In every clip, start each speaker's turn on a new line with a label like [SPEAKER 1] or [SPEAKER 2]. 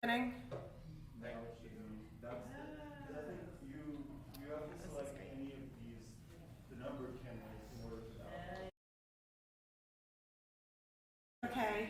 [SPEAKER 1] Beginning?
[SPEAKER 2] No, it shouldn't. That's because I think you have to select any of these. The number can work without.
[SPEAKER 1] Okay.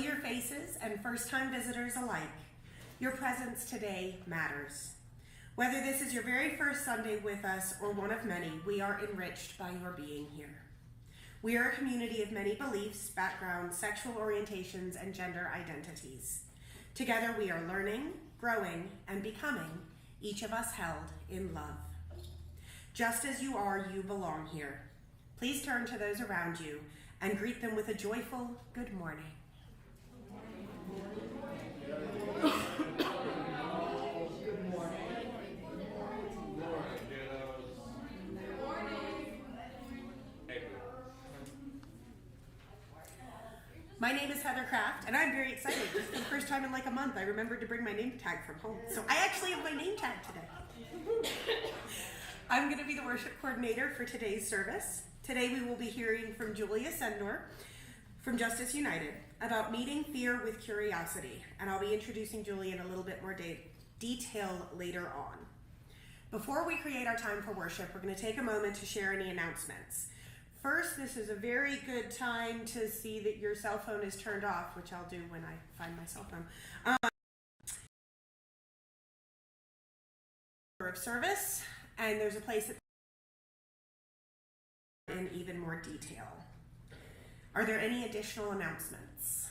[SPEAKER 1] Your faces and first-time visitors alike, your presence today matters. Whether this is your very first Sunday with us or one of many, we are enriched by your being here. We are a community of many beliefs, backgrounds, sexual orientations, and gender identities. Together we are learning, growing, and becoming, each of us held in love. Just as you are, you belong here. Please turn to those around you and greet them with a joyful good morning. My name is Heather Kraft, and I'm very excited. Just for the first time in like a month, I remembered to bring my name tag from home. So I actually have my name tag today. I'm going to be the worship coordinator for today's service. Today we will be hearing from Julia Sendor from Justice United about meeting fear with curiosity, and I'll be introducing Julia in a little bit more detail later on. Before we create our time for worship, we're going to take a moment to share any announcements. First, this is a very good time to see that your cell phone is turned off, which I'll do when I find my cell phone. Of service, and there's a place that in even more detail. Are there any additional announcements?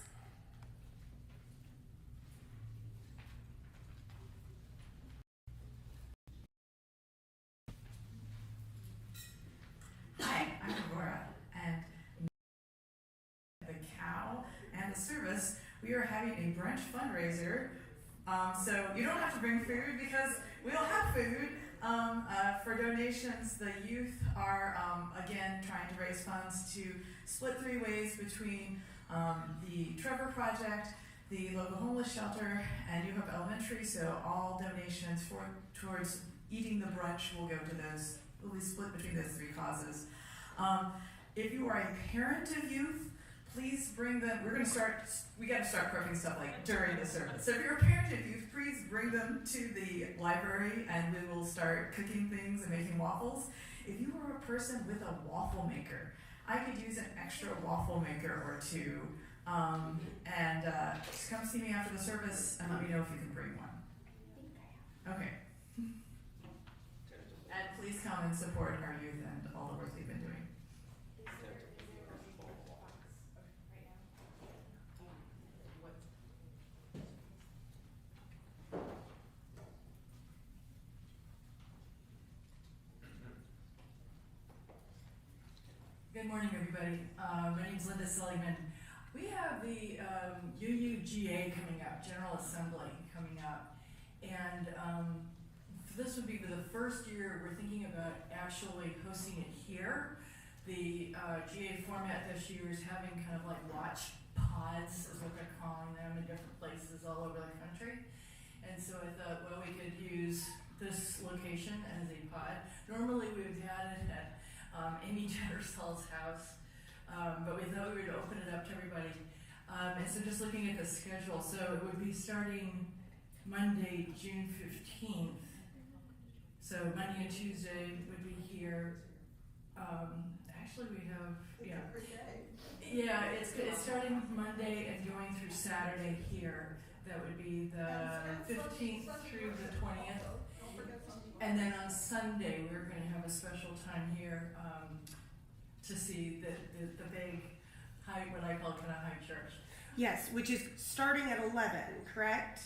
[SPEAKER 3] Hi, I'm Aurora, and the cow and the service, we are having a brunch fundraiser. So you don't have to bring food because we'll have food. For donations, the youth are, again, trying to raise funds to split 3 ways between the Trevor Project, the local homeless shelter, and New Hope Elementary. So all donations towards eating the brunch will go to those, will be split between those 3 causes. If you are a parent of youth, please bring them. We got to start prepping stuff like during the service. So if you're a parent of youth, please bring them to the library and we will start cooking things and making waffles. If you are a person with a waffle maker, I could use an extra waffle maker or 2. Just come see me after the service and let me know if you can bring one. Okay. And please come and support our youth and all the work they've been doing. Good morning, everybody. My name is Linda Seligman. We have the UUGA coming up, General Assembly coming up, and this would be for the first year we're thinking about actually hosting it here. The GA format this year is having kind of like watch pods, is what they're calling them, in different places all over the country. And so I thought, well, we could use this location as a pod. Normally we've had it at Amy Tattersall's house, but we thought we would open it up to everybody. And so just looking at the schedule, so it would be starting Monday, June 15th. So Monday and Tuesday would be here. Actually we have, it's starting Monday and going through Saturday here. That would be the 15th through the 20th. And then on Sunday, we're going to have a special time here to see the big, what I call kind of high church.
[SPEAKER 1] Yes, which is starting at 11, correct?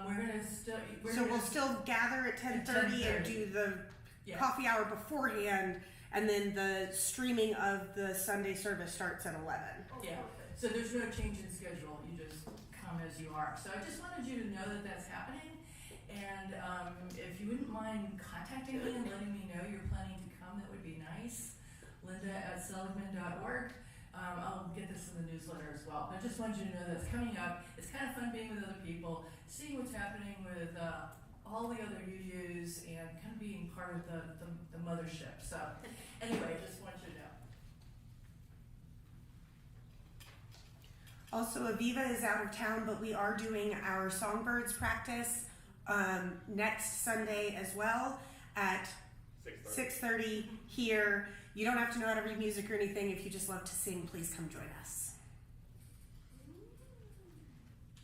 [SPEAKER 3] We're going to still...
[SPEAKER 1] We'll still gather at 10:30 and do the coffee hour beforehand, and then the streaming of the Sunday service starts at 11.
[SPEAKER 3] Yeah, so there's no change in schedule. You just come as you are. So I just wanted you to know that that's happening. And if you wouldn't mind contacting me and letting me know you're planning to come, that would be nice. Linda@seligman.org. I'll get this in the newsletter as well. But I just wanted you to know that it's coming up. It's kind of fun being with other people, seeing what's happening with all the other UUs, and kind of being part of the mothership. So anyway, just want you to know.
[SPEAKER 1] Also, Aviva is out of town, but we are doing our Songbirds practice next Sunday as well at 6:30 here. You don't have to know how to read music or anything. If you just love to sing, please come join us.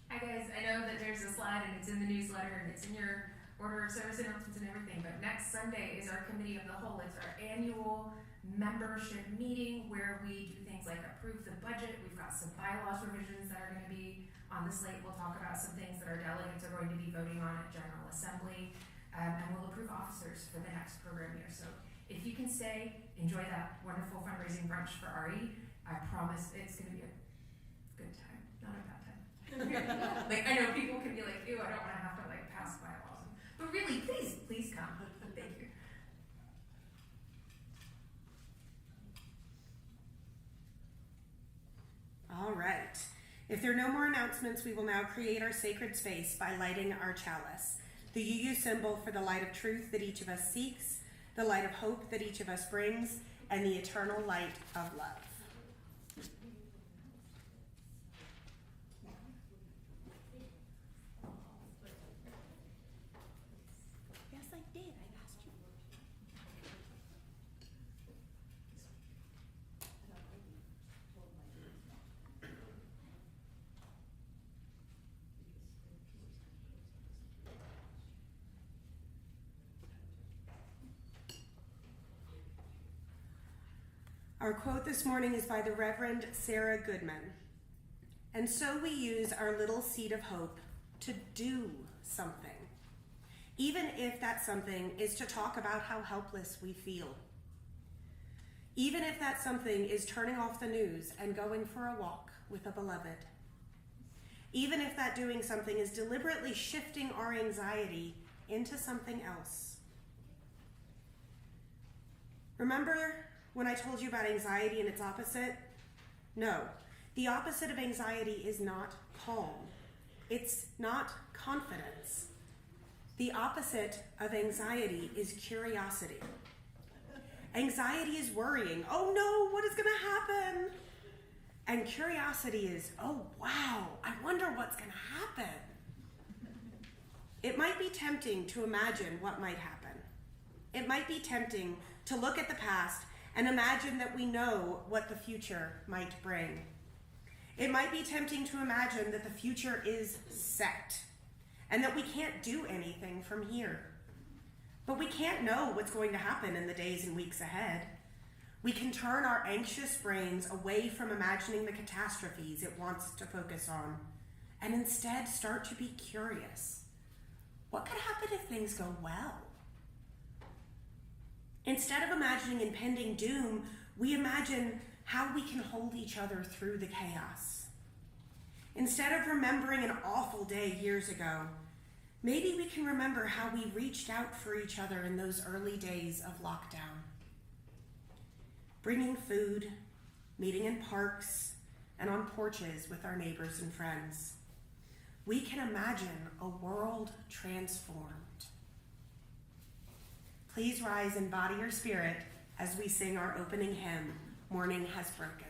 [SPEAKER 4] Hi guys, I know that there's a slide and it's in the newsletter and it's in your order of service announcements and everything, but next Sunday is our committee of the whole. It's our annual membership meeting where we do things like approve the budget. We've got some bylaws revisions that are going to be on the slate. We'll talk about some things that our delegates are going to be voting on at General Assembly, and we'll approve officers for the next program year. So if you can stay, enjoy that wonderful fundraising brunch for RE. I promise it's going to be a good time, not a bad time. Like, I know people can be like, ew, I don't want to have to like pass bylaws, but really, please come. Thank you.
[SPEAKER 1] All right. If there are no more announcements, we will now create our sacred space by lighting our chalice, the UU symbol for the light of truth that each of us seeks, the light of hope that each of us brings, and the eternal light of love. Yes, I did. I asked you. Our quote this morning is by the Reverend Sarah Goodman. And so we use our little seed of hope to do something, even if that something is to talk about how helpless we feel. Even if that something is turning off the news and going for a walk with a beloved. Even if that doing something is deliberately shifting our anxiety into something else. Remember when I told you about anxiety and its opposite? No, the opposite of anxiety is not calm. It's not confidence. The opposite of anxiety is curiosity. Anxiety is worrying. Oh no, what is going to happen? And curiosity is, oh wow, I wonder what's going to happen. It might be tempting to imagine what might happen. It might be tempting to look at the past and imagine that we know what the future might bring. It might be tempting to imagine that the future is set and that we can't do anything from here. But we can't know what's going to happen in the days and weeks ahead. We can turn our anxious brains away from imagining the catastrophes it wants to focus on and instead start to be curious. What could happen if things go well? Instead of imagining impending doom, we imagine how we can hold each other through the chaos. Instead of remembering an awful day years ago, maybe we can remember how we reached out for each other in those early days of lockdown. Bringing food, meeting in parks, and on porches with our neighbors and friends. We can imagine a world transformed. Please rise in body or spirit as we sing our opening hymn, Morning Has Broken.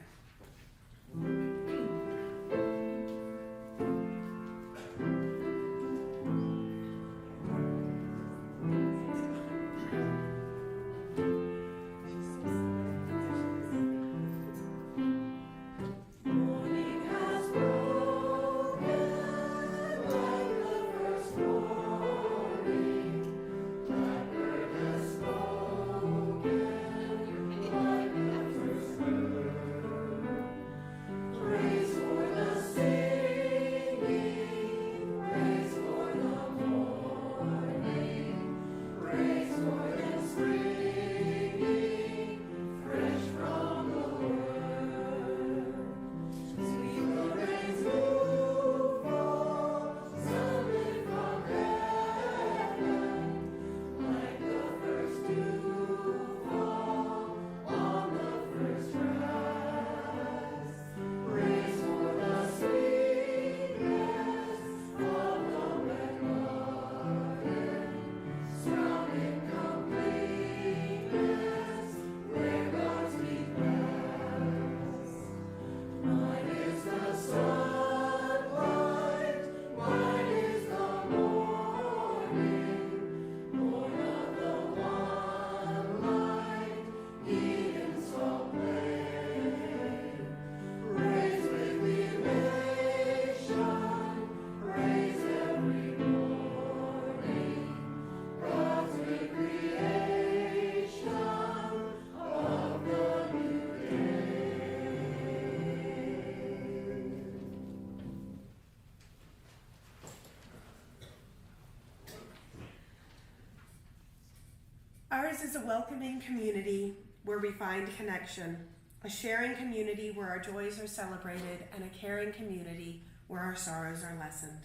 [SPEAKER 1] Ours is a welcoming community where we find connection, a sharing community where our joys are celebrated, and a caring community where our sorrows are lessened.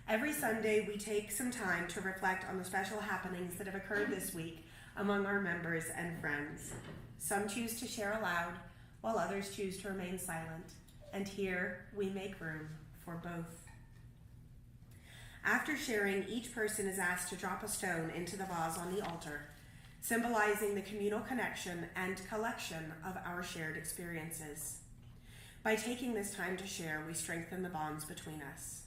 [SPEAKER 1] Every Sunday, we take some time to reflect on the special happenings that have occurred this week among our members and friends. Some choose to share aloud, while others choose to remain silent, and here we make room for both. After sharing, each person is asked to drop a stone into the vase on the altar, symbolizing the communal connection and collection of our shared experiences. By taking this time to share, we strengthen the bonds between us.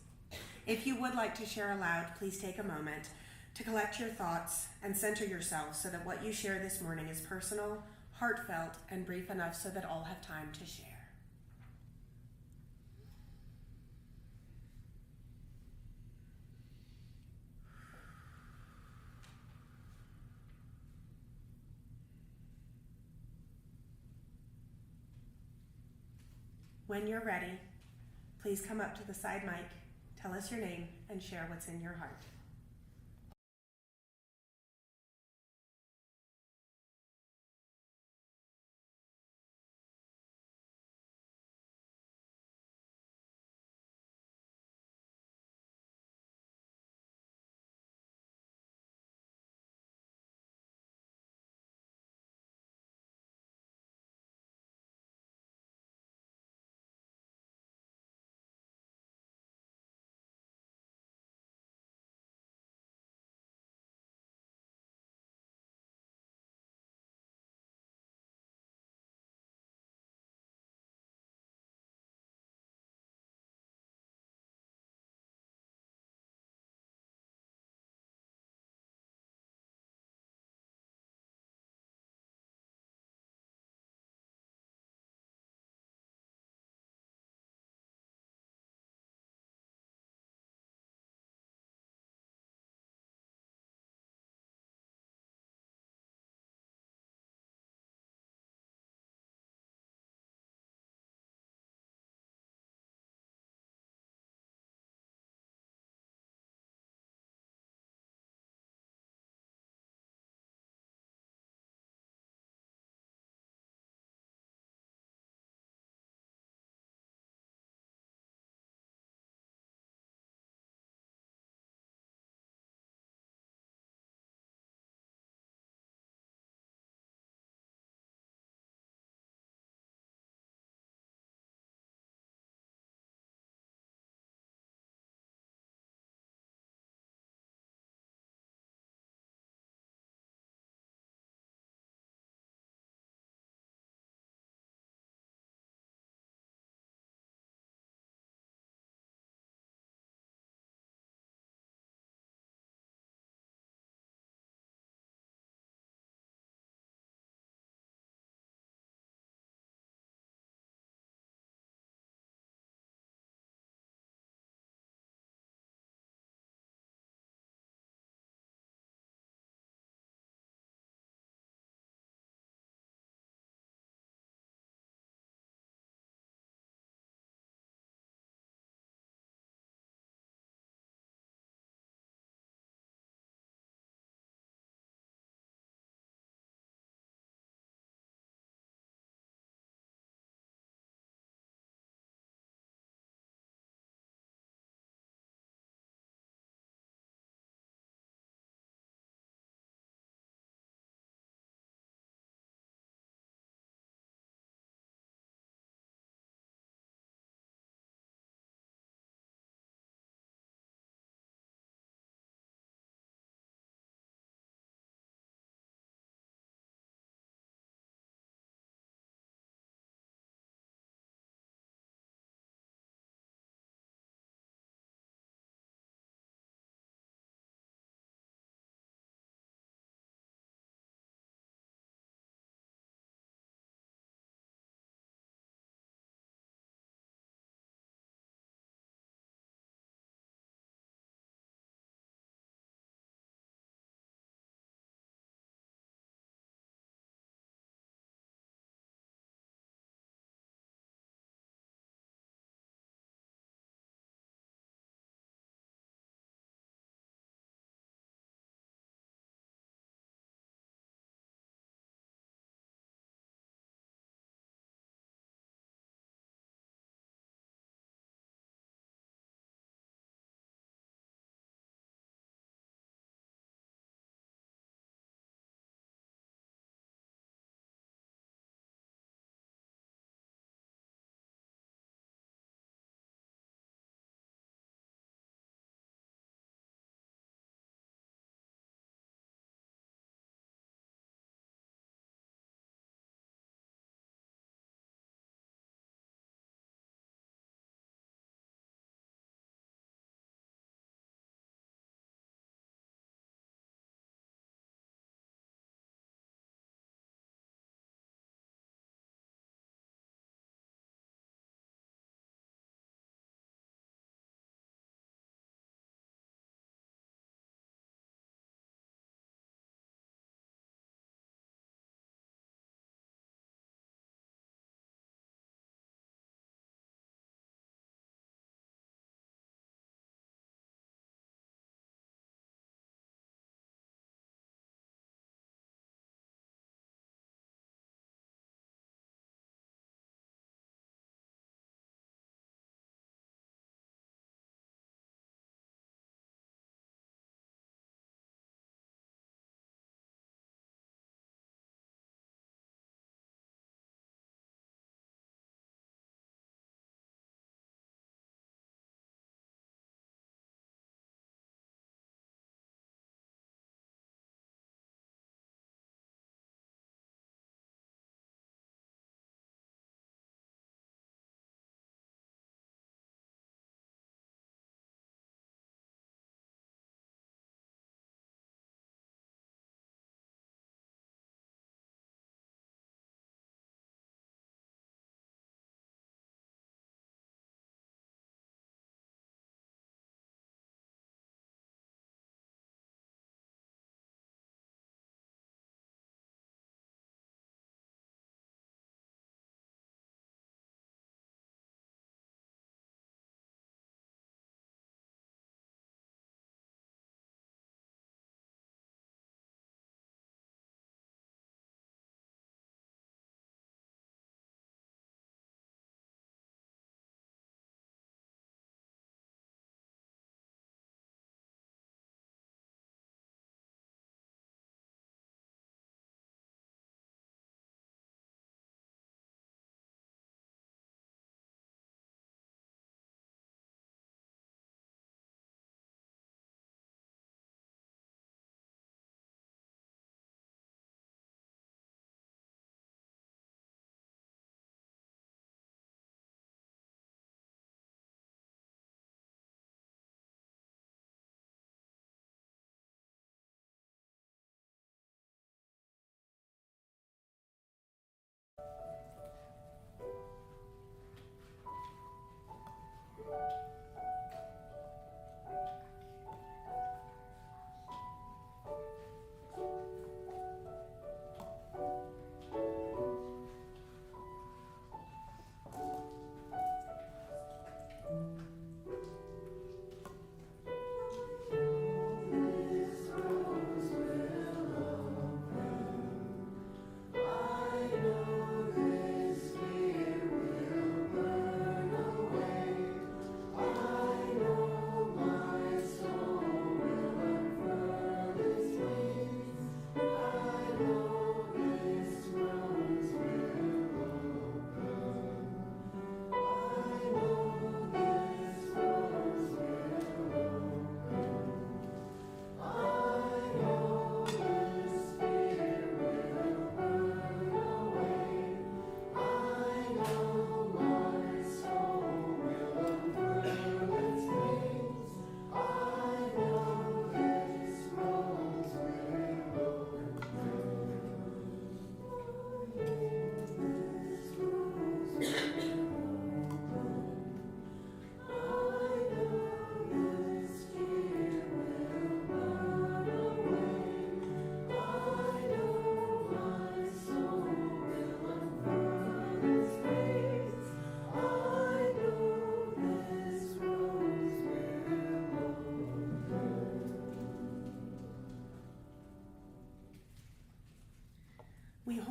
[SPEAKER 1] If you would like to share aloud, please take a moment to collect your thoughts and center yourself so that what you share this morning is personal, heartfelt, and brief enough so that all have time to share. When you're ready, please come up to the side mic, tell us your name, and share what's in your heart.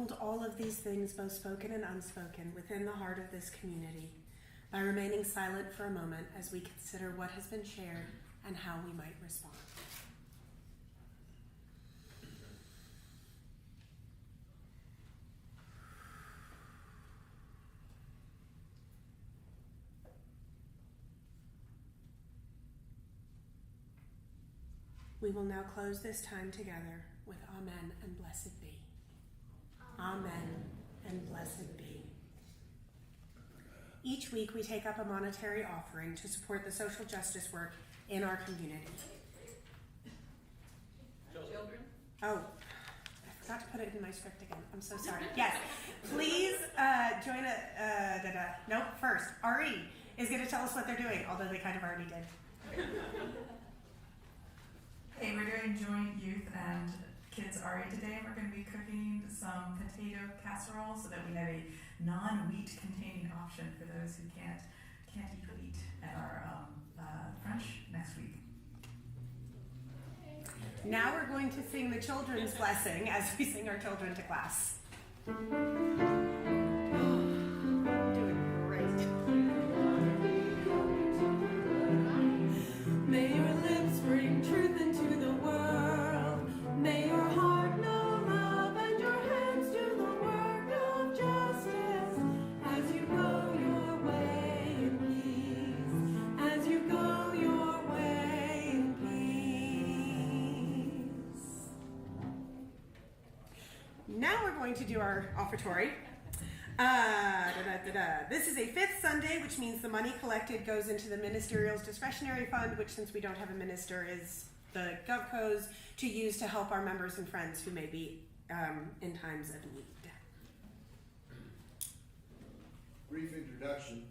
[SPEAKER 1] hold all of these things, both spoken and unspoken, within the heart of this community by remaining silent for a moment as we consider what has been shared and how we might respond. We will now close this time together with Amen and blessed be. Amen and blessed be. Each week we take up a monetary offering to support the social justice work in our community.
[SPEAKER 5] Children?
[SPEAKER 1] Oh, I forgot to put it in my script again. I'm so sorry. Yes, please join nope, first, Ari is going to tell us what they're doing, although they kind of already did.
[SPEAKER 3] Hey, we're doing joint youth and kids RA today. We're going to be cooking some potato casserole so that we have a non-wheat containing option for those who can't eat wheat at our brunch next week.
[SPEAKER 1] Now we're going to sing the children's blessing as we sing our children to class. Doing great. May your lips bring truth into the world. May your heart know love and your hands do the work of justice. As you go your way in peace. As you go your way in peace. Now we're going to do our offertory. This is a fifth Sunday, which means the money collected goes into the ministerial's discretionary fund, which, since we don't have a minister, is the GovCo's to use to help our members and friends who may be in times of need.
[SPEAKER 6] Brief introduction.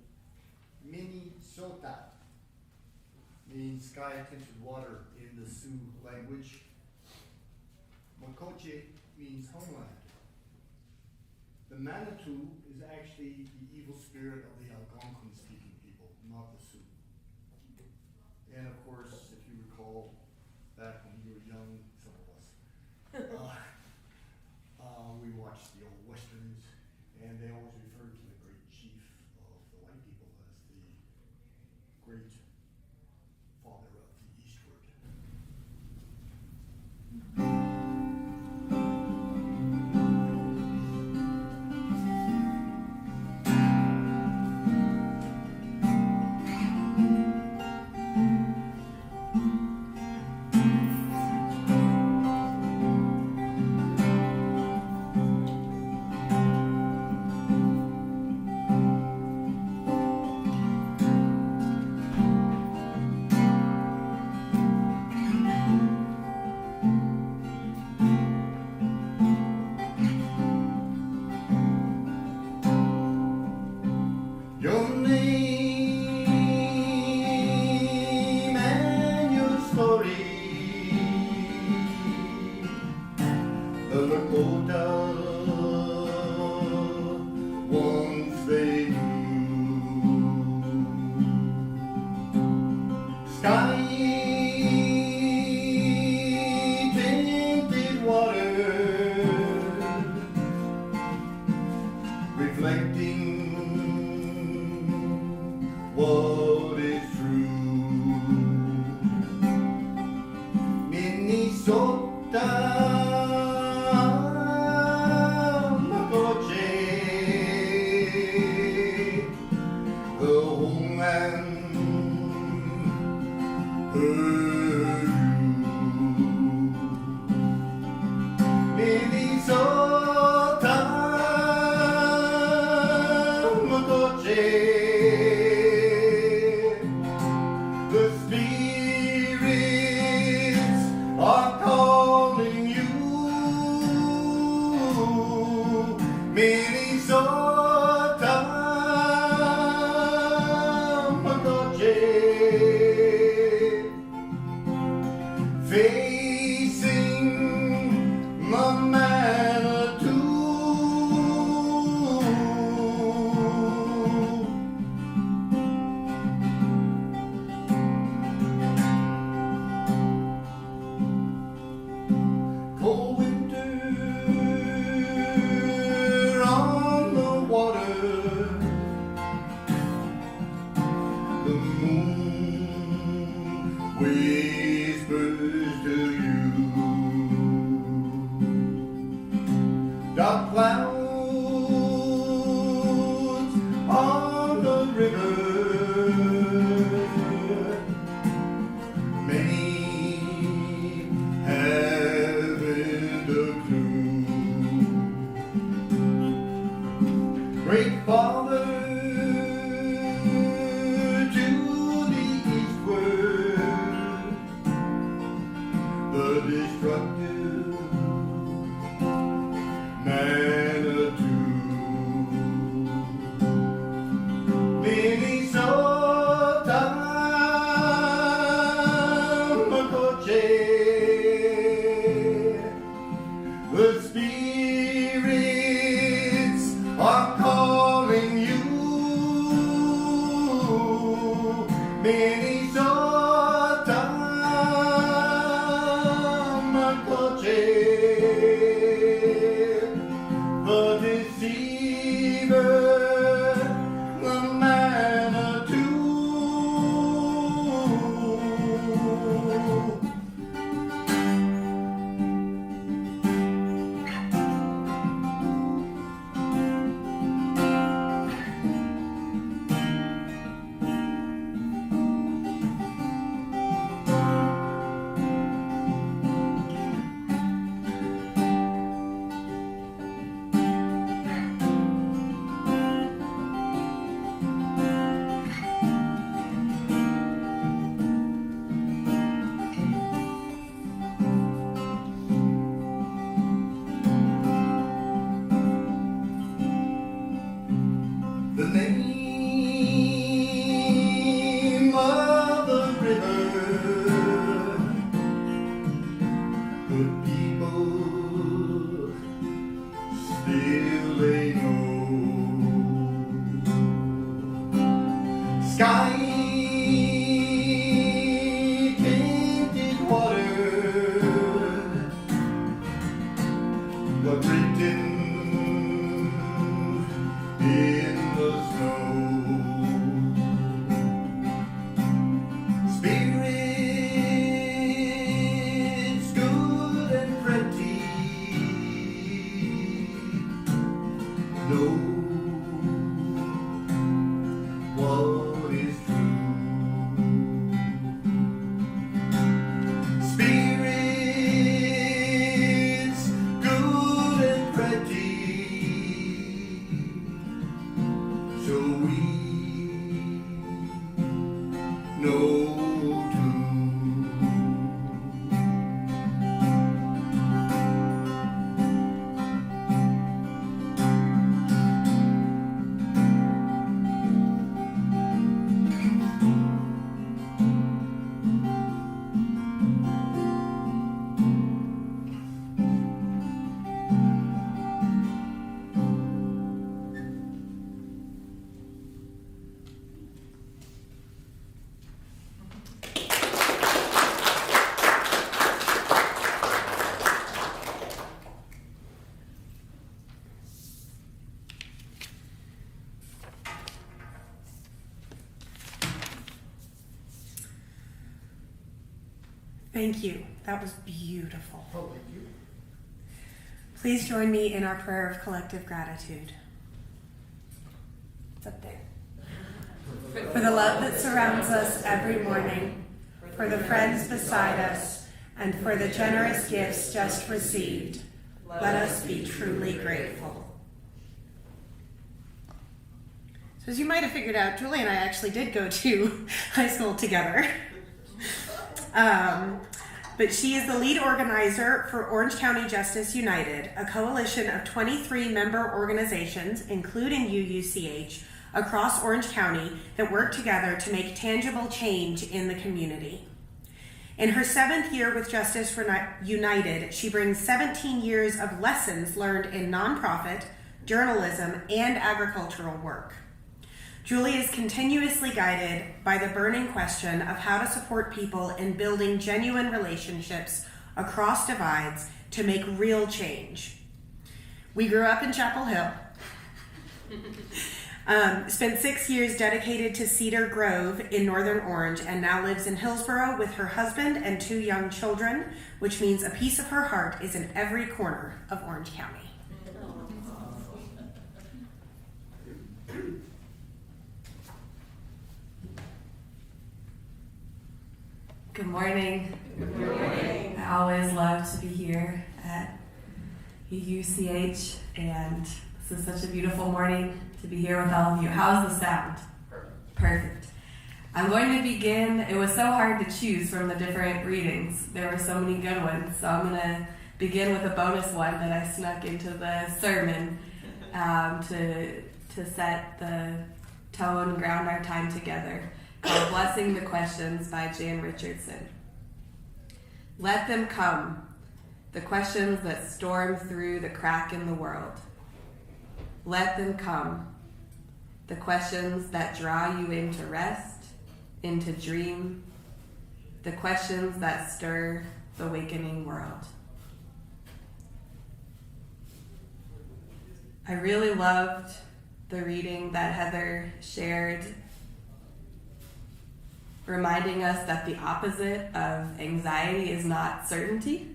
[SPEAKER 6] Minnesota means sky-tinted water in the Sioux language. Makoche means homeland. The Manitou is actually the evil spirit of the Algonquin-speaking people, not the Sioux. And of course, if you recall, back when you were young, some of us, we watched the old westerns, and they always referred to the great chief of the white people as the great father of the eastward. Your name and your story, the Lakota once they knew. Sky tinted water, reflecting what is true. Minnesota, Makoche, the homeland heard you. Minnesota, Makoche, the spirits are calling you. Minnesota, Makoche, facing the Manitou. Cold winter the destructive Manitou. Minnesota, Makoche, the spirits are calling you. Minnesota, Makoche, the deceiver, the Manitou. The name of the river, good people still they know. Sky tinted water, but written in the snow. Spirits good and pretty know what is true. Spirits good and pretty, so we know too.
[SPEAKER 1] Thank you. That was beautiful.
[SPEAKER 6] Oh, thank you.
[SPEAKER 1] Please join me in our prayer of collective gratitude. It's up there. For the love that surrounds us every morning, for the friends beside us, and for the generous gifts just received, let us be truly grateful. So as you might have figured out, Julie and I actually did go to high school together. But she is the lead organizer for Orange County Justice United, a coalition of 23 member organizations, including UUCH, across Orange County that work together to make tangible change in the community. In her 7th year with Justice United, she brings 17 years of lessons learned in nonprofit, journalism, and agricultural work. Julie is continuously guided by the burning question of how to support people in building genuine relationships across divides to make real change. We grew up in Chapel Hill, spent 6 years dedicated to Cedar Grove in Northern Orange, and now lives in Hillsborough with her husband and 2 young children, which means a piece of her heart is in every corner of Orange County.
[SPEAKER 5] Good morning.
[SPEAKER 1] Good morning.
[SPEAKER 5] I always love to be here at UUCH, and this is such a beautiful morning to be here with all of you. How's the sound? Perfect. I'm going to begin. It was so hard to choose from the different readings. There were so many good ones. So I'm going to begin with a bonus one that I snuck into the sermon to set the tone, ground our time together, called Blessing the Questions by Jan Richardson. Let them come, the questions that storm through the crack in the world. Let them come, the questions that draw you into rest, into dream, the questions that stir the wakening world. I really loved the reading that Heather shared, reminding us that the opposite of anxiety is not certainty,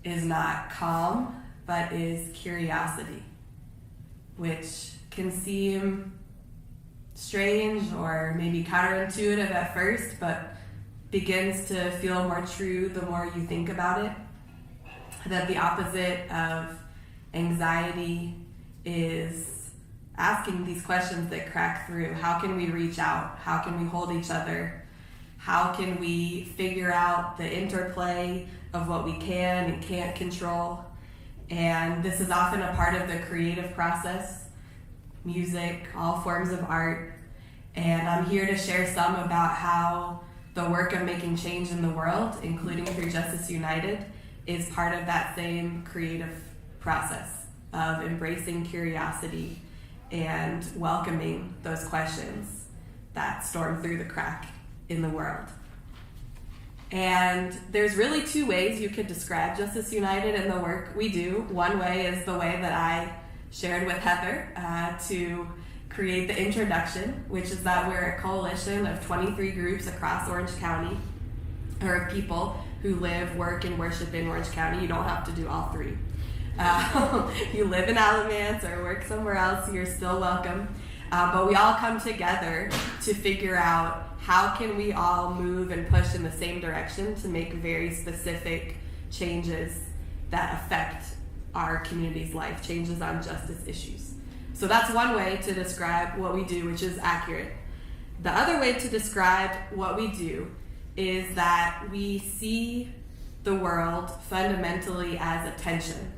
[SPEAKER 5] is not calm, but is curiosity, which can seem strange or maybe counterintuitive at first, but begins to feel more true the more you think about it. That the opposite of anxiety is asking these questions that crack through. How can we reach out? How can we hold each other? How can we figure out the interplay of what we can and can't control? And this is often a part of the creative process, music, all forms of art. And I'm here to share some about how the work of making change in the world, including through Justice United, is part of that same creative process of embracing curiosity and welcoming those questions that storm through the crack in the world. And there's really two ways you could describe Justice United and the work we do. One way is the way that I shared with Heather to create the introduction, which is that we're a coalition of 23 groups across Orange County, or of people who live, work, and worship in Orange County. You don't have to do all three. You live in Alamance or work somewhere else, you're still welcome. But we all come together to figure out how can we all move and push in the same direction to make very specific changes that affect our community's life, changes on justice issues. So that's one way to describe what we do, which is accurate. The other way to describe what we do is that we see the world fundamentally as a tension,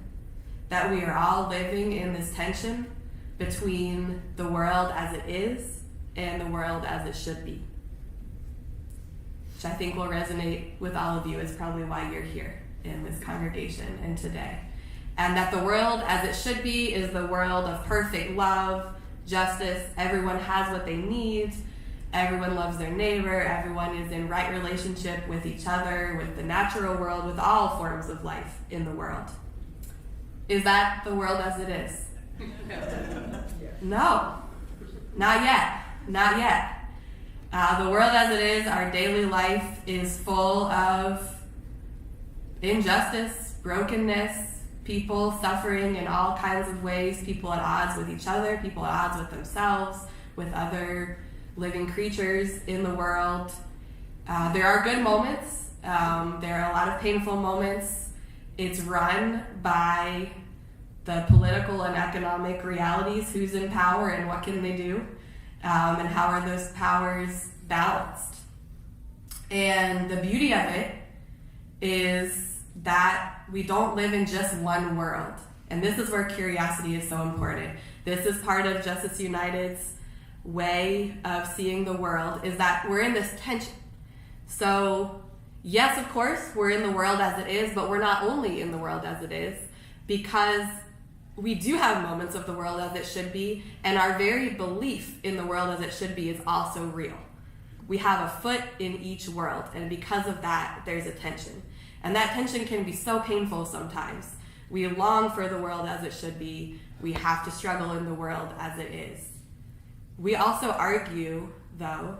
[SPEAKER 5] that we are all living in this tension between the world as it is and the world as it should be, which I think will resonate with all of you, is probably why you're here in this congregation and today. And that the world as it should be is the world of perfect love, justice, everyone has what they need, everyone loves their neighbor, everyone is in right relationship with each other, with the natural world, with all forms of life in the world. Is that the world as it is? No, not yet, not yet. The world as it is, our daily life is full of injustice, brokenness, people suffering in all kinds of ways, people at odds with each other, people at odds with themselves, with other living creatures in the world. There are good moments. There are a lot of painful moments. It's run by the political and economic realities, who's in power and what can they do, and how are those powers balanced. And the beauty of it is that we don't live in just one world. And this is where curiosity is so important. This is part of Justice United's way of seeing the world, is that we're in this tension. So yes, of course, we're in the world as it is, but we're not only in the world as it is, because we do have moments of the world as it should be, and our very belief in the world as it should be is also real. We have a foot in each world, and because of that, there's a tension. And that tension can be so painful sometimes. We long for the world as it should be. We have to struggle in the world as it is. We also argue, though,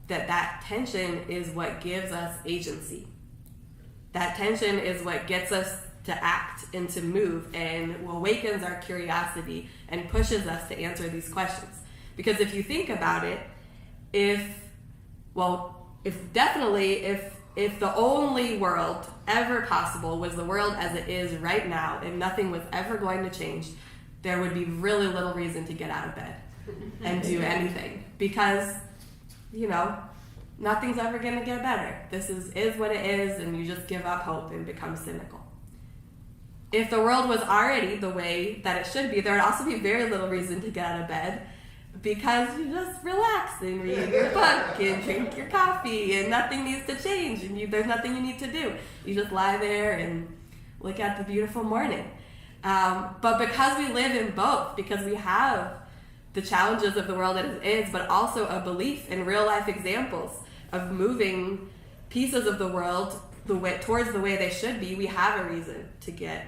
[SPEAKER 5] that that tension is what gives us agency. That tension is what gets us to act and to move and awakens our curiosity and pushes us to answer these questions. Because if you think about it, if the only world ever possible was the world as it is right now, and nothing was ever going to change, there would be really little reason to get out of bed and do anything. Because, nothing's ever going to get better. This is what it is, and you just give up hope and become cynical. If the world was already the way that it should be, there would also be very little reason to get out of bed, because you just relax and read your book and drink your coffee, and nothing needs to change, and there's nothing you need to do. You just lie there and look at the beautiful morning. But because we live in both, because we have the challenges of the world as it is, but also a belief in real life examples of moving pieces of the world towards the way they should be, we have a reason to get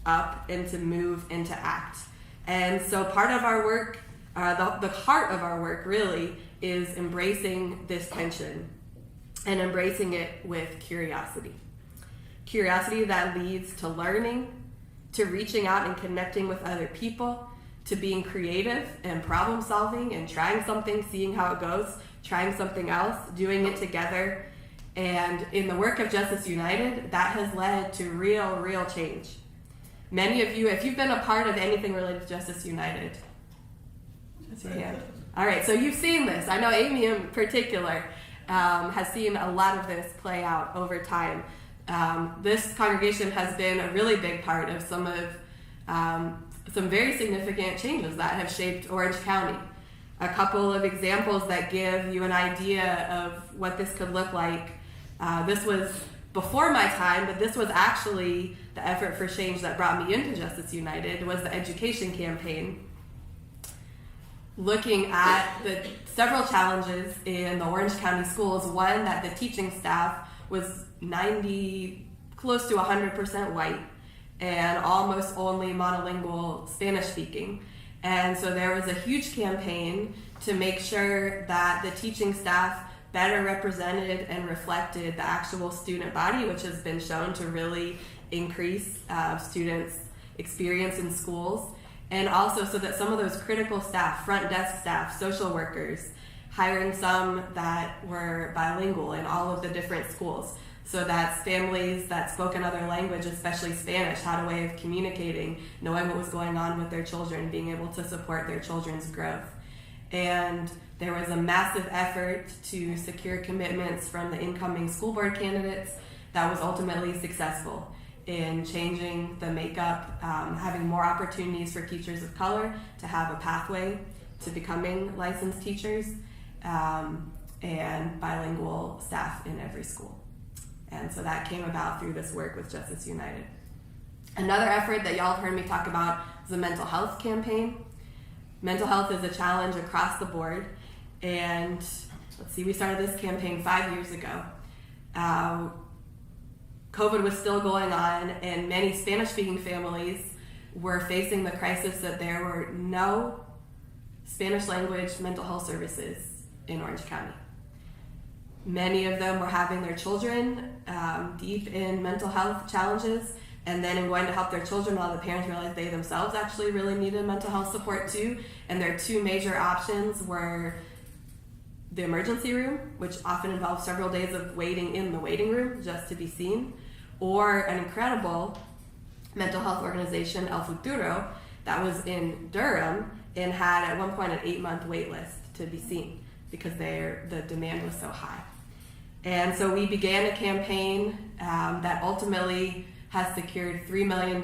[SPEAKER 5] up and to move and to act. And so part of our work, the heart of our work really, is embracing this tension and embracing it with curiosity. Curiosity that leads to learning, to reaching out and connecting with other people, to being creative and problem solving and trying something, seeing how it goes, trying something else, doing it together. And in the work of Justice United, that has led to real change. Many of you, if you've been a part of anything related to Justice United, raise your hand. All right, so you've seen this. I know Amy in particular has seen a lot of this play out over time. This congregation has been a really big part of some very significant changes that have shaped Orange County. A couple of examples that give you an idea of what this could look like. This was before my time, but this was actually the effort for change that brought me into Justice United, was the education campaign, looking at the several challenges in the Orange County schools. One, that the teaching staff was close to 100% white and almost only monolingual Spanish speaking. And so there was a huge campaign to make sure that the teaching staff better represented and reflected the actual student body, which has been shown to really increase students' experience in schools. And also so that some of those critical staff, front desk staff, social workers, hiring some that were bilingual in all of the different schools, so that families that spoke another language, especially Spanish, had a way of communicating, knowing what was going on with their children, being able to support their children's growth. And there was a massive effort to secure commitments from the incoming school board candidates that was ultimately successful in changing the makeup, having more opportunities for teachers of color to have a pathway to becoming licensed teachers, and bilingual staff in every school. And so that came about through this work with Justice United. Another effort that y'all have heard me talk about is the mental health campaign. Mental health is a challenge across the board. And let's see, we started this campaign 5 years ago. COVID was still going on, and many Spanish-speaking families were facing the crisis that there were no Spanish language mental health services in Orange County. Many of them were having their children deep in mental health challenges, and then in going to help their children, a lot of the parents realized they themselves actually really needed mental health support too. And their two major options were the emergency room, which often involves several days of waiting in the waiting room just to be seen, or an incredible mental health organization, El Futuro, that was in Durham and had at one point an 8-month wait list to be seen because the demand was so high. And so we began a campaign that ultimately has secured $3 million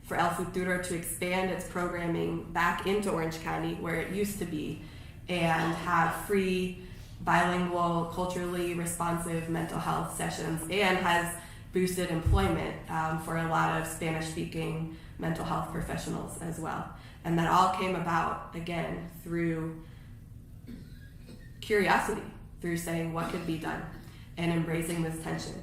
[SPEAKER 5] for El Futuro to expand its programming back into Orange County, where it used to be, and have free, bilingual, culturally responsive mental health sessions, and has boosted employment for a lot of Spanish-speaking mental health professionals as well. And that all came about, again, through curiosity, through saying what could be done and embracing this tension.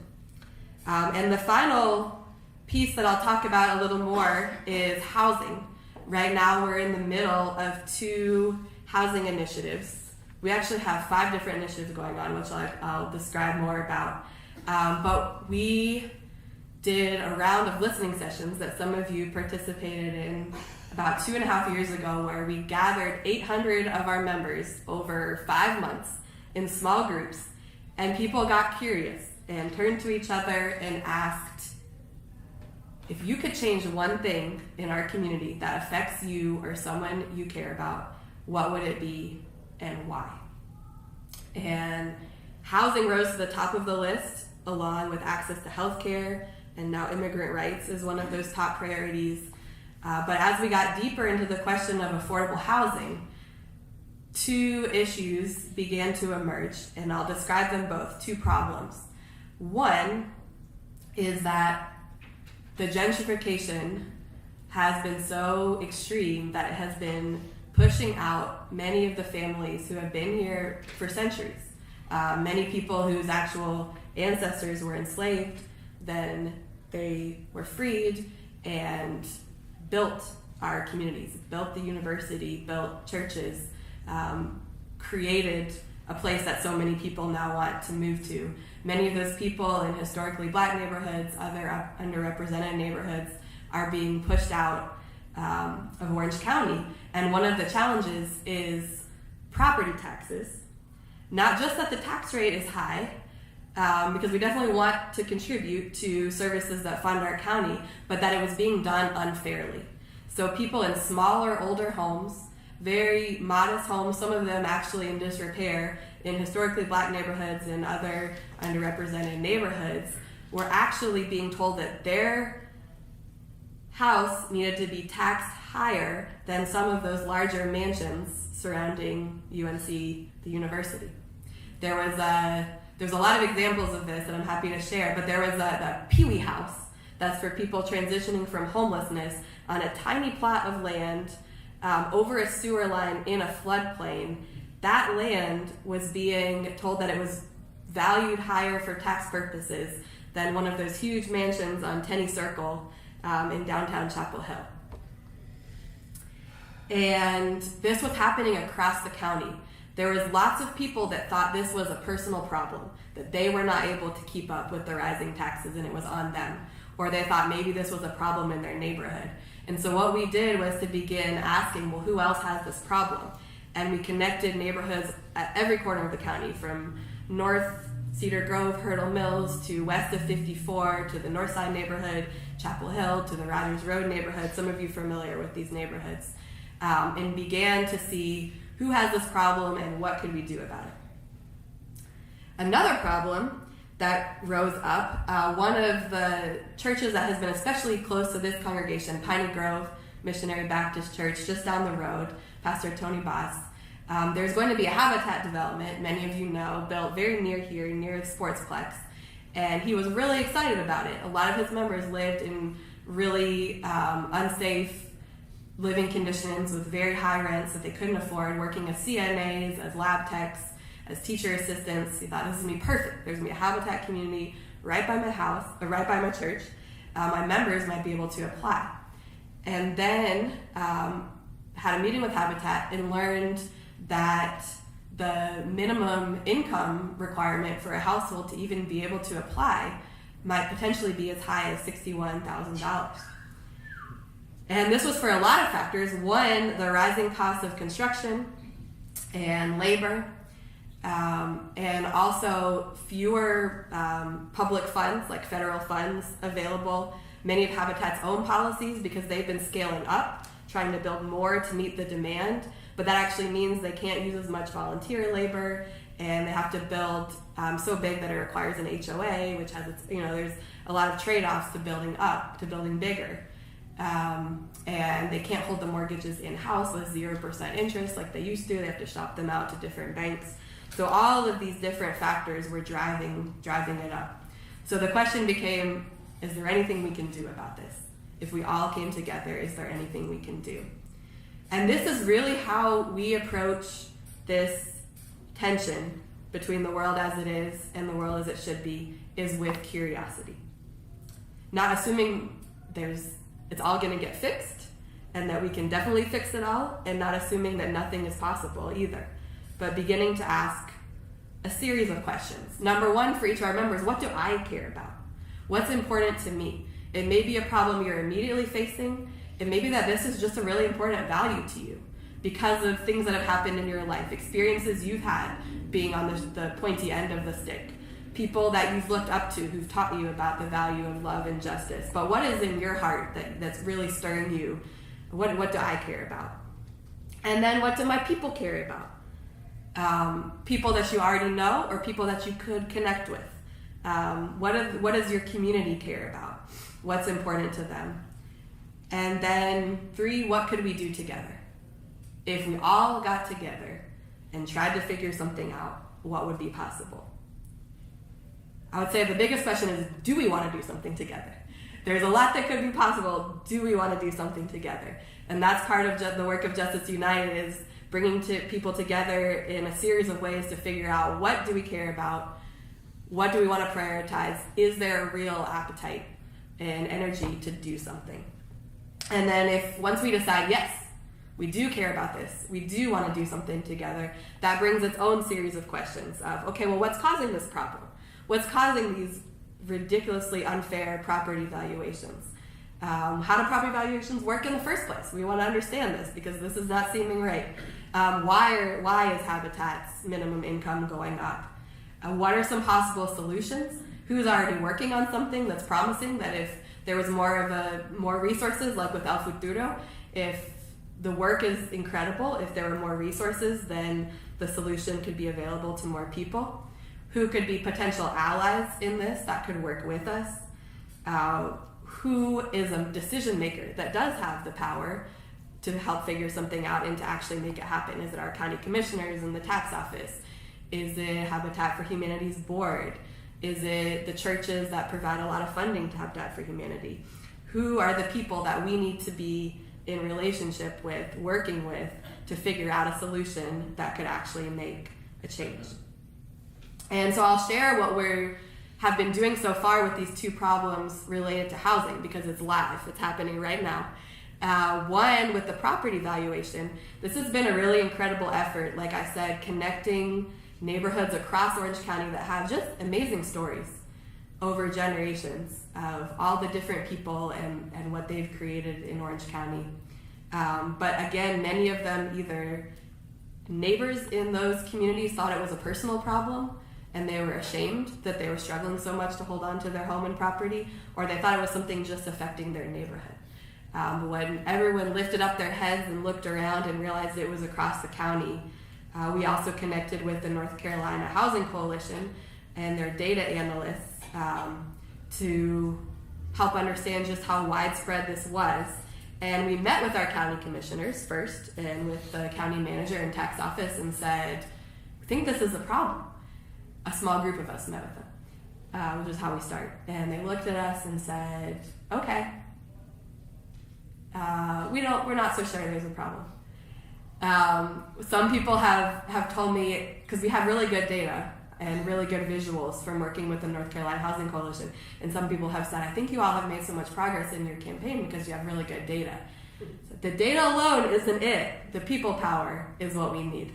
[SPEAKER 5] And the final piece that I'll talk about a little more is housing. Right now we're in the middle of 2 housing initiatives. We actually have 5 different initiatives going on, which I'll describe more about. But we did a round of listening sessions that some of you participated in about 2.5 years ago, where we gathered 800 of our members over 5 months in small groups, and people got curious and turned to each other and asked, if you could change one thing in our community that affects you or someone you care about, what would it be and why? And Housing rose to the top of the list, along with access to health care, and now immigrant rights is one of those top priorities. But as we got deeper into the question of affordable housing, two issues began to emerge, and I'll describe them both, two problems. One is that the gentrification has been so extreme that it has been pushing out many of the families who have been here for centuries. Many people whose actual ancestors were enslaved, then they were freed and built our communities, built the university, built churches, created a place that so many people now want to move to. Many of those people in historically black neighborhoods, other underrepresented neighborhoods, are being pushed out of Orange County. And one of the challenges is property taxes. Not just that the tax rate is high, because we definitely want to contribute to services that fund our county, but that it was being done unfairly. So people in smaller, older homes, very modest homes, some of them actually in disrepair, in historically black neighborhoods and other underrepresented neighborhoods, were actually being told that their house needed to be taxed higher than some of those larger mansions surrounding UNC, the university. There's a lot of examples of this that I'm happy to share, but there was the Pee Wee house that's for people transitioning from homelessness on a tiny plot of land over a sewer line in a floodplain. That land was being told that it was valued higher for tax purposes than one of those huge mansions on Tenney Circle in downtown Chapel Hill. And this was happening across the county. There was lots of people that thought this was a personal problem, that they were not able to keep up with the rising taxes and it was on them. Or they thought maybe this was a problem in their neighborhood. And so what we did was to begin asking, well, who else has this problem? And we connected neighborhoods at every corner of the county, from North Cedar Grove, Hurdle Mills, to west of 54, to the North Side neighborhood, Chapel Hill, to the Rogers Road neighborhood, some of you familiar with these neighborhoods, and began to see who has this problem and what could we do about it. Another problem that rose up, one of the churches that has been especially close to this congregation, Piney Grove Missionary Baptist Church, just down the road, Pastor Tony Boss, there's going to be a habitat development, many of you know, built very near here, near the Sportsplex, and he was really excited about it. A lot of his members lived in really unsafe living conditions with very high rents that they couldn't afford, working as CNAs, as lab techs, as teacher assistants. He thought this is going to be perfect. There's going to be a habitat community right by my house, or right by my church. My members might be able to apply. And then had a meeting with Habitat and learned that the minimum income requirement for a household to even be able to apply might potentially be as high as $61,000. And this was for a lot of factors. One, the rising cost of construction and labor, and also fewer public funds, like federal funds, available. Many of Habitat's own policies, because they've been scaling up, trying to build more to meet the demand, but that actually means they can't use as much volunteer labor, and they have to build so big that it requires an HOA, which has its, there's a lot of trade-offs to building up, to building bigger. And they can't hold the mortgages in-house with 0% interest like they used to. They have to shop them out to different banks. So all of these different factors were driving it up. So the question became, is there anything we can do about this? If we all came together, is there anything we can do? And this is really how we approach this tension between the world as it is and the world as it should be, is with curiosity. Not assuming it's all going to get fixed and that we can definitely fix it all, and not assuming that nothing is possible either, but beginning to ask a series of questions. Number one, for each of our members, what do I care about? What's important to me? It may be a problem you're immediately facing. It may be that this is just a really important value to you because of things that have happened in your life, experiences you've had being on the pointy end of the stick, people that you've looked up to who've taught you about the value of love and justice. But what is in your heart that's really stirring you? What do I care about? And then what do my people care about? People that you already know or people that you could connect with. What does your community care about? What's important to them? And then 3, what could we do together? If we all got together and tried to figure something out, what would be possible? I would say the biggest question is, do we want to do something together? There's a lot that could be possible. Do we want to do something together? And that's part of the work of Justice United, is bringing people together in a series of ways to figure out, what do we care about? What do we want to prioritize? Is there a real appetite and energy to do something? And then once we decide, yes, we do care about this, we do want to do something together, that brings its own series of questions of, okay, well, what's causing this problem? What's causing these ridiculously unfair property valuations? How do property valuations work in the first place? We want to understand this because this is not seeming right. Why is Habitat's minimum income going up? What are some possible solutions? Who's already working on something that's promising that if there was more resources, like with El Futuro, if the work is incredible, if there were more resources, then the solution could be available to more people. Who could be potential allies in this that could work with us? Who is a decision maker that does have the power to help figure something out and to actually make it happen? Is it our county commissioners and the tax office? Is it Habitat for Humanity's board? Is it the churches that provide a lot of funding to Habitat for Humanity? Who are the people that we need to be in relationship with, working with, to figure out a solution that could actually make a change? And so I'll share what we have been doing so far with these 2 problems related to housing, because it's live, it's happening right now. One, with the property valuation, this has been a really incredible effort, like I said, connecting neighborhoods across Orange County that have just amazing stories over generations of all the different people and what they've created in Orange County. But again, many of them, either neighbors in those communities thought it was a personal problem and they were ashamed that they were struggling so much to hold on to their home and property, or they thought it was something just affecting their neighborhood. When everyone lifted up their heads and looked around and realized it was across the county, we also connected with the North Carolina Housing Coalition and their data analysts to help understand just how widespread this was. And we met with our county commissioners first and with the county manager and tax office and said, we think this is a problem. A small group of us met with them, which is how we start. And they looked at us and said, okay, we're not so sure there's a problem. Some people have told me, because we have really good data and really good visuals from working with the North Carolina Housing Coalition, and some people have said, I think you all have made so much progress in your campaign because you have really good data. So the data alone isn't it. The people power is what we need.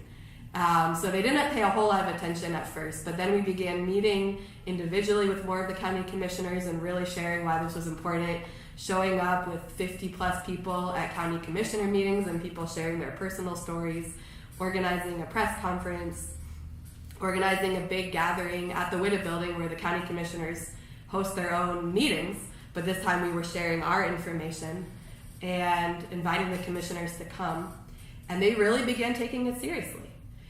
[SPEAKER 5] So they didn't pay a whole lot of attention at first, but then we began meeting individually with more of the county commissioners and really sharing why this was important, showing up with 50 plus people at county commissioner meetings and people sharing their personal stories, organizing a press conference, organizing a big gathering at the Witta building where the county commissioners host their own meetings, but this time we were sharing our information and inviting the commissioners to come, and they really began taking it seriously.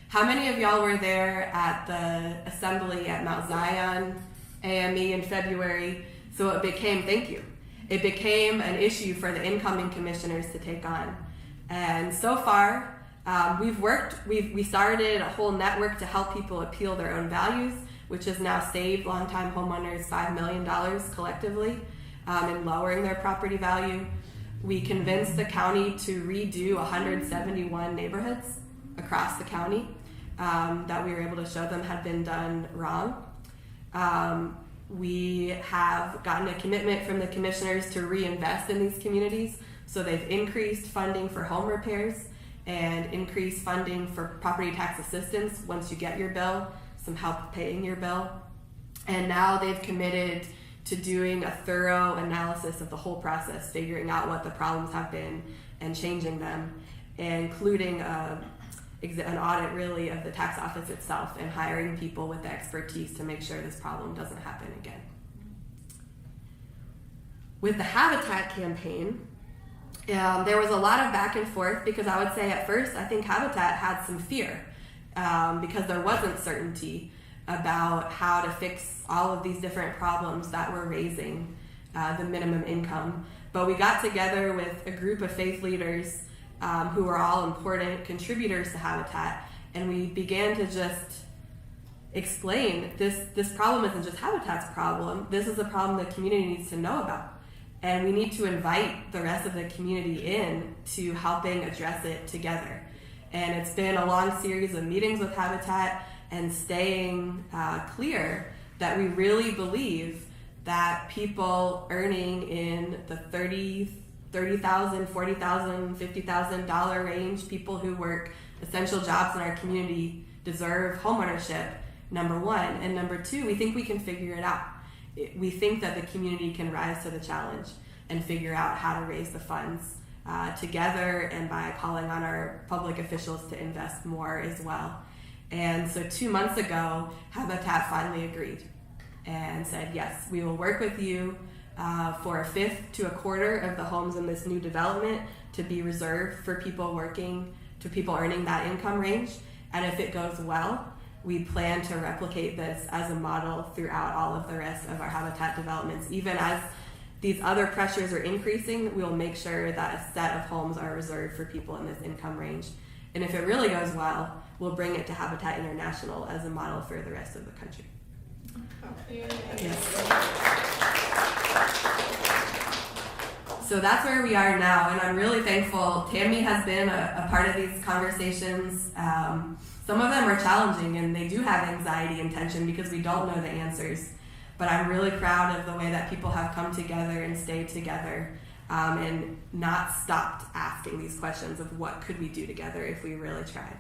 [SPEAKER 5] How many of y'all were there at the assembly at Mount Zion AME in February? So it became, thank you. It became an issue for the incoming commissioners to take on. And so far, we started a whole network to help people appeal their own values, which has now saved longtime homeowners $5 million collectively in lowering their property value. We convinced the county to redo 171 neighborhoods across the county that we were able to show them had been done wrong. We have gotten a commitment from the commissioners to reinvest in these communities, so they've increased funding for home repairs and increased funding for property tax assistance once you get your bill, some help paying your bill. And now they've committed to doing a thorough analysis of the whole process, figuring out what the problems have been and changing them, including an audit really of the tax office itself and hiring people with the expertise to make sure this problem doesn't happen again. With the Habitat campaign, there was a lot of back and forth because I would say at first I think Habitat had some fear because there wasn't certainty about how to fix all of these different problems that were raising the minimum income. But we got together with a group of faith leaders who were all important contributors to Habitat, and we began to just explain this problem isn't just Habitat's problem. This is a problem the community needs to know about. And we need to invite the rest of the community in to helping address it together. And it's been a long series of meetings with Habitat and staying clear that we really believe that people earning in the $30,000, $40,000, $50,000 range, people who work essential jobs in our community deserve homeownership, number one. And number two, we think we can figure it out. We think that the community can rise to the challenge and figure out how to raise the funds together, and by calling on our public officials to invest more as well. And so 2 months ago, Habitat finally agreed and said, yes, we will work with you for a fifth to a quarter of the homes in this new development to be reserved for people earning that income range. And if it goes well, we plan to replicate this as a model throughout all of the rest of our Habitat developments. Even as these other pressures are increasing, we'll make sure that a set of homes are reserved for people in this income range. And if it really goes well, we'll bring it to Habitat International as a model for the rest of the country. Yes. So that's where we are now, and I'm really thankful. Tammy has been a part of these conversations. Some of them are challenging, and they do have anxiety and tension because we don't know the answers. But I'm really proud of the way that people have come together and stayed together and not stopped asking these questions of what could we do together if we really tried.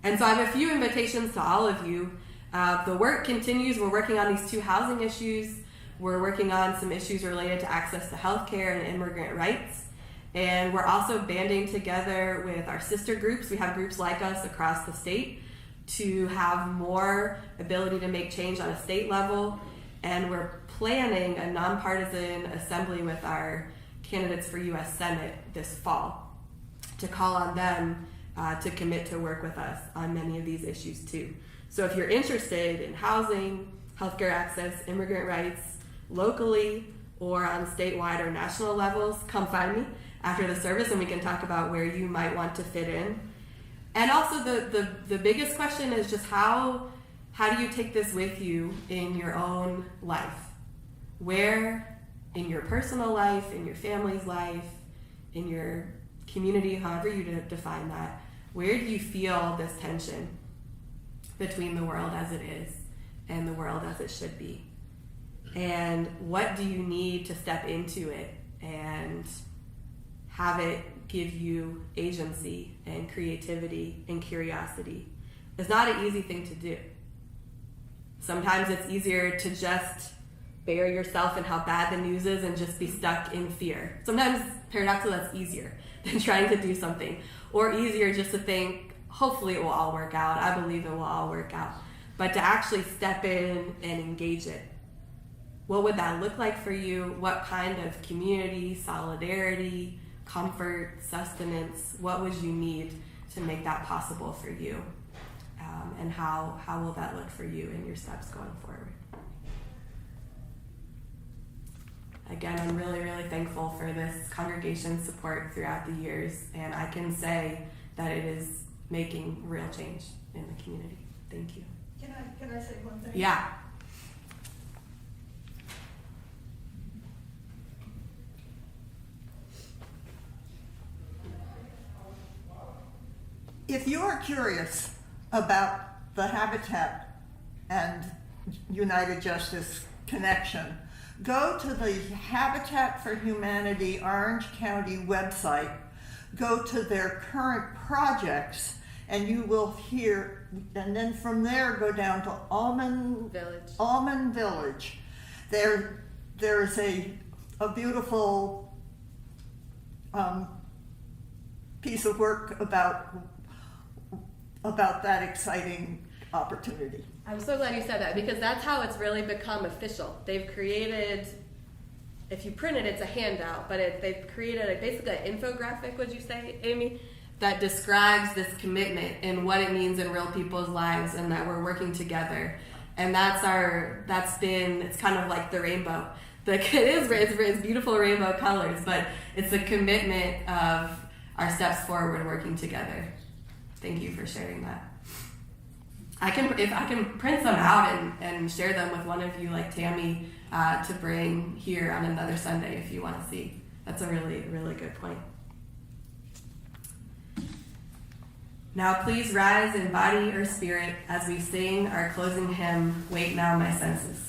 [SPEAKER 5] And so I have a few invitations to all of you. The work continues. We're working on these 2 housing issues. We're working on some issues related to access to healthcare and immigrant rights. And we're also banding together with our sister groups. We have groups like us across the state to have more ability to make change on a state level. And we're planning a nonpartisan assembly with our candidates for U.S. Senate this fall to call on them to commit to work with us on many of these issues too. So if you're interested in housing, healthcare access, immigrant rights, locally or on statewide or national levels, come find me after the service and we can talk about where you might want to fit in. And also the biggest question is just how do you take this with you in your own life? Where in your personal life, in your family's life, in your community, however you define that, where do you feel this tension between the world as it is and the world as it should be? And what do you need to step into it and have it give you agency and creativity and curiosity? It's not an easy thing to do. Sometimes it's easier to just bury yourself in how bad the news is and just be stuck in fear. Sometimes, paradoxically, that's easier than trying to do something. Or easier just to think, hopefully it will all work out. I believe it will all work out. But to actually step in and engage it. What would that look like for you? What kind of community, solidarity, comfort, sustenance, what would you need to make that possible for you? And how will that look for you in your steps going forward? Again, I'm really, really thankful for this congregation's support throughout the years, and I can say that it is making real change in the community. Thank you.
[SPEAKER 7] Can I say one thing?
[SPEAKER 5] Yeah.
[SPEAKER 7] If you are curious about the Habitat and United Justice connection, go to the Habitat for Humanity Orange County website, go to their current projects, and you will hear, and then from there go down to Almond Village. There's a beautiful piece of work about that exciting opportunity.
[SPEAKER 5] I'm so glad you said that, because that's how it's really become official. They've created, if you print it, it's a handout, but they've created basically an infographic, would you say, Amy, that describes this commitment and what it means in real people's lives, and that we're working together. And it's kind of like the rainbow. It's beautiful rainbow colors, but it's a commitment of our steps forward working together. Thank you for sharing that. If I can print some out and share them with one of you, like Tammy, to bring here on another Sunday if you want to see. That's a really, really good point. Now please rise in body or spirit as we sing our closing hymn, Wake Now My Senses.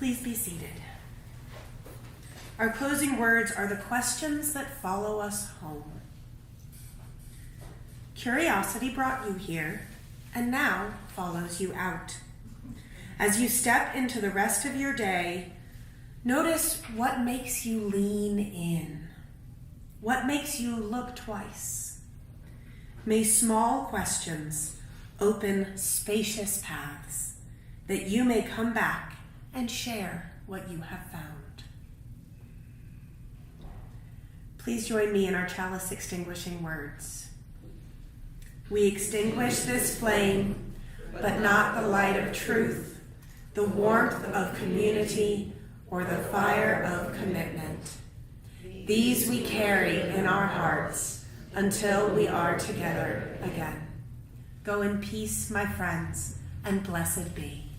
[SPEAKER 1] Please be seated. Our closing words are the questions that follow us home. Curiosity brought you here, and now follows you out. As you step into the rest of your day, notice what makes you lean in, what makes you look twice. May small questions open spacious paths, that you may come back and share what you have found. Please join me in our chalice extinguishing words. We extinguish this flame, but not the light of truth, the warmth of community, or the fire of commitment. These we carry in our hearts until we are together again. Go in peace, my friends, and blessed be.